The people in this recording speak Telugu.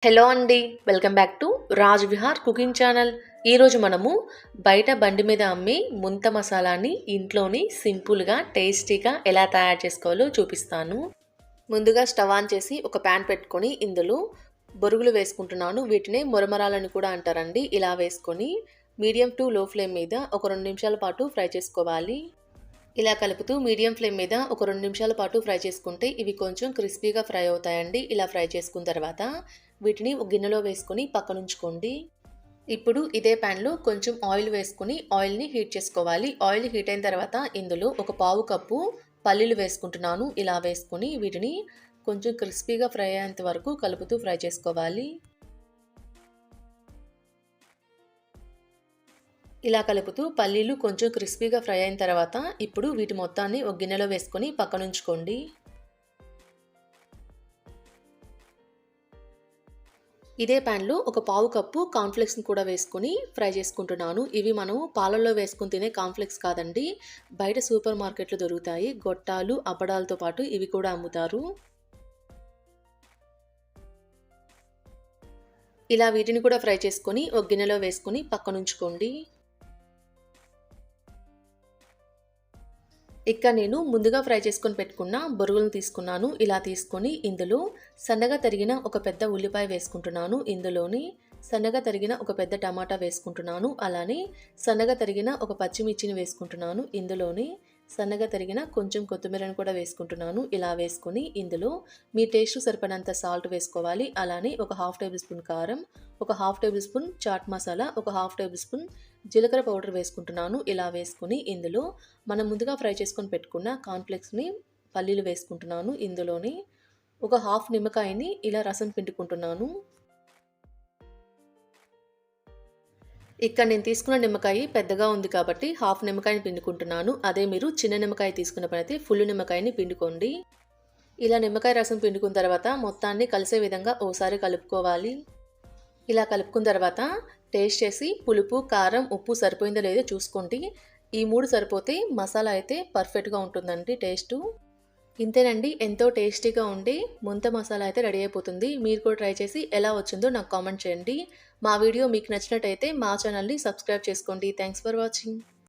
హలో అండి. Welcome back to Raj Vihar cooking channel. ఈరోజు మనము బయట బండి మీద అమ్మే ముంత మసాలాని ఇంట్లోని సింపుల్గా టేస్టీగా ఎలా తయారు చేసుకోవాలో చూపిస్తాను. ముందుగా స్టవ్ ఆన్ చేసి ఒక ప్యాన్ పెట్టుకొని ఇందులో బొరుగులు వేసుకుంటున్నాను. వీటిని మొరమరాలని కూడా అంటారండి. ఇలా వేసుకొని మీడియం టు లో ఫ్లేమ్ మీద ఒక 2 నిమిషాల పాటు ఫ్రై చేసుకోవాలి. ఇలా కలుపుతూ మీడియం ఫ్లేమ్ మీద ఒక 2 నిమిషాల పాటు ఫ్రై చేసుకుంటే ఇవి కొంచెం క్రిస్పీగా ఫ్రై అవుతాయండి. ఇలా ఫ్రై చేసుకున్న తర్వాత వీటిని ఒక గిన్నెలో వేసుకొని పక్కనుంచుకోండి. ఇప్పుడు ఇదే ప్యాన్లో కొంచెం ఆయిల్ వేసుకుని ఆయిల్ని హీట్ చేసుకోవాలి. ఆయిల్ హీట్ అయిన తర్వాత ఇందులో ఒక పావు కప్పు పల్లీలు వేసుకుంటున్నాను. ఇలా వేసుకొని వీటిని కొంచెం క్రిస్పీగా ఫ్రై అయ్యేంత వరకు కలుపుతూ ఫ్రై చేసుకోవాలి. ఇలా కలుపుతూ పల్లీలు కొంచెం క్రిస్పీగా ఫ్రై అయిన తర్వాత ఇప్పుడు వీటి మొత్తాన్ని ఒక గిన్నెలో వేసుకొని పక్కనుంచుకోండి. ఇదే ప్యాన్లో ఒక పావు కప్పు కార్న్ఫ్లెక్స్ని కూడా వేసుకొని ఫ్రై చేసుకుంటున్నాను. ఇవి మనం పాలల్లో వేసుకుని తినే కార్న్ఫ్లెక్స్ కాదండి. బయట సూపర్ మార్కెట్లో దొరుకుతాయి. గొట్టాలు అప్పడాలతో పాటు ఇవి కూడా అమ్ముతారు. ఇలా వీటిని కూడా ఫ్రై చేసుకొని ఒక గిన్నెలో వేసుకొని పక్కనుంచుకోండి. ఇక్కడ నేను ముందుగా ఫ్రై చేసుకొని పెట్టుకున్న బొరుగులను తీసుకున్నాను. ఇలా తీసుకొని ఇందులో సన్నగా తరిగిన ఒక పెద్ద ఉల్లిపాయ వేసుకుంటున్నాను. ఇందులోని సన్నగా తరిగిన ఒక పెద్ద టమాటా వేసుకుంటున్నాను. అలానే సన్నగా తరిగిన ఒక పచ్చిమిర్చిని వేసుకుంటున్నాను. ఇందులోని సన్నగా తరిగిన కొంచెం కొత్తిమీరను కూడా వేసుకుంటున్నాను. ఇలా వేసుకొని ఇందులో మీ టేస్ట్ సరిపడినంత సాల్ట్ వేసుకోవాలి. అలానే ఒక 1/2 టేబుల్ స్పూన్ కారం, ఒక 1/2 టేబుల్ స్పూన్ చాట్ మసాలా, ఒక 1/2 టేబుల్ స్పూన్ జీలకర్ర పౌడర్ వేసుకుంటున్నాను. ఇలా వేసుకొని ఇందులో మనం ముందుగా ఫ్రై చేసుకొని పెట్టుకున్న కార్న్ఫ్లెక్స్ని పల్లీలు వేసుకుంటున్నాను. ఇందులోని ఒక హాఫ్ నిమ్మకాయని ఇలా రసం పిండుకుంటున్నాను. ఇక్కడ నేను తీసుకున్న నిమ్మకాయ పెద్దగా ఉంది కాబట్టి హాఫ్ నిమ్మకాయని పిండుకుంటున్నాను. అదే మీరు చిన్న నిమ్మకాయ తీసుకున్నప్పుడైతే ఫుల్ నిమ్మకాయని పిండుకోండి. ఇలా నిమ్మకాయ రసం పిండుకున్న తర్వాత మొత్తాన్ని కలిసే విధంగా ఓసారి కలుపుకోవాలి. ఇలా కలుపుకున్న తర్వాత టేస్ట్ చేసి పులుపు, కారం, ఉప్పు సరిపోయిందో లేదో చూసుకోండి. ఈ 3 సరిపోతే మసాలా అయితే పర్ఫెక్ట్గా ఉంటుందండి టేస్టు. ఇంతేనండి, ఎంతో టేస్టీగా ఉండి ముంత మసాలా అయితే రెడీ అయిపోతుంది. మీరు కూడా ట్రై చేసి ఎలా వచ్చిందో నాకు కామెంట్ చేయండి. మా వీడియో మీకు నచ్చినట్టయితే మా ఛానల్ని సబ్స్క్రైబ్ చేసుకోండి. Thanks for watching.